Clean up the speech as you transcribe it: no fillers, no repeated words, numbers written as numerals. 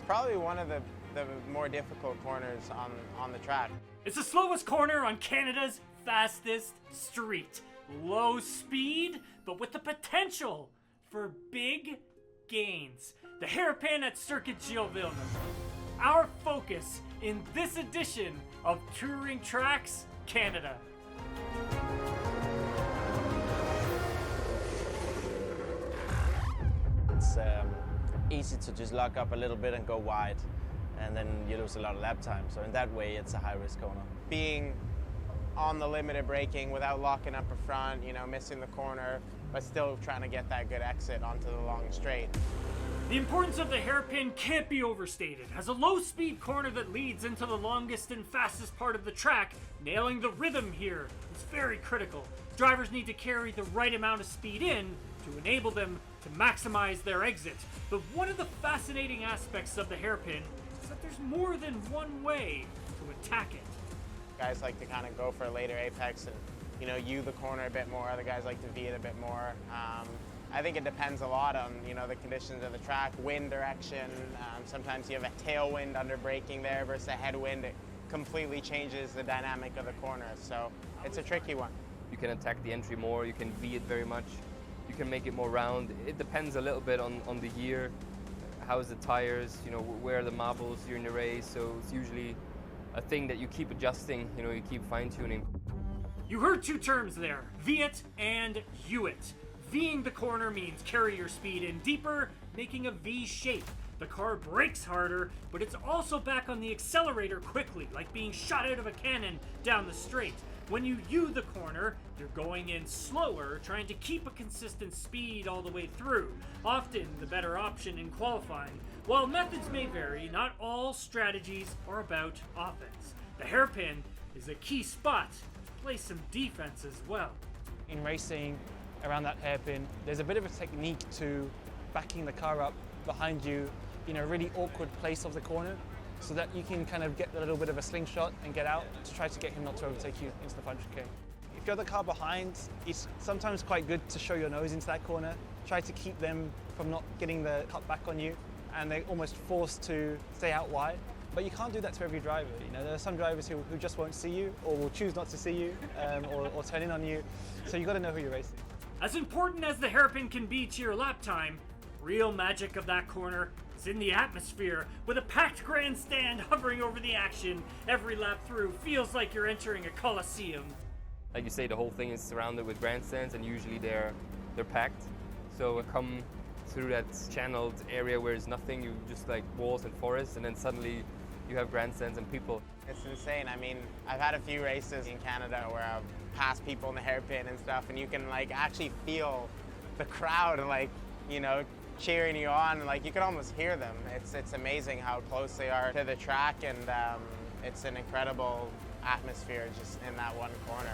probably one of the more difficult corners on the track. It's the slowest corner on Canada's fastest street. Low speed, but with the potential for big gains. The hairpin at Circuit Gilles Villeneuve. Our focus in this edition of Touring Tracks Canada. It's easy to just lock up a little bit and go wide, and then you lose a lot of lap time. So in that way, it's a high-risk corner. Being on the limited braking without locking up a front, you know, missing the corner, but still trying to get that good exit onto the long straight. The importance of the hairpin can't be overstated. As a low-speed corner that leads into the longest and fastest part of the track, nailing the rhythm here is very critical. Drivers need to carry the right amount of speed in to enable them to maximize their exit. But one of the fascinating aspects of the hairpin is that there's more than one way to attack it. Guys like to kind of go for a later apex and, you know, U the corner a bit more. Other guys like to V it a bit more. I think it depends a lot on, you know, the conditions of the track, wind direction. Sometimes you have a tailwind under braking there versus a headwind. It completely changes the dynamic of the corner, so it's a tricky one. You can attack the entry more, you can V it very much, you can make it more round. It depends a little bit on the year, how's the tires, you know, where are the marbles during the race, so it's usually a thing that you keep adjusting, you know, you keep fine-tuning. You heard two terms there, V it and U it. V'ing the corner means carry your speed in deeper, making a V shape. The car brakes harder, but it's also back on the accelerator quickly, like being shot out of a cannon down the straight. When you U the corner, you're going in slower, trying to keep a consistent speed all the way through, often the better option in qualifying. While methods may vary, not all strategies are about offense. The hairpin is a key spot to play some defense as well. In racing, around that hairpin, there's a bit of a technique to backing the car up behind you in a really awkward place of the corner so that you can kind of get a little bit of a slingshot and get out to try to get him not to overtake you into the punch chicane. If you're the car behind, it's sometimes quite good to show your nose into that corner, try to keep them from not getting the cut back on you, and they're almost forced to stay out wide. But you can't do that to every driver. You know, there are some drivers who just won't see you or will choose not to see you or turn in on you. So you've got to know who you're racing. As important as the hairpin can be to your lap time, real magic of that corner is in the atmosphere. With a packed grandstand hovering over the action, every lap through feels like you're entering a coliseum. Like you say, the whole thing is surrounded with grandstands, and usually they're packed. So come through that channeled area where there's nothing, you just like walls and forests, and then suddenly you have grandstands and people. It's insane. I mean, I've had a few races in Canada where I've passed people in the hairpin and stuff, and you can like actually feel the crowd like, you know, cheering you on. Like you can almost hear them. It's amazing how close they are to the track, and it's an incredible atmosphere just in that one corner.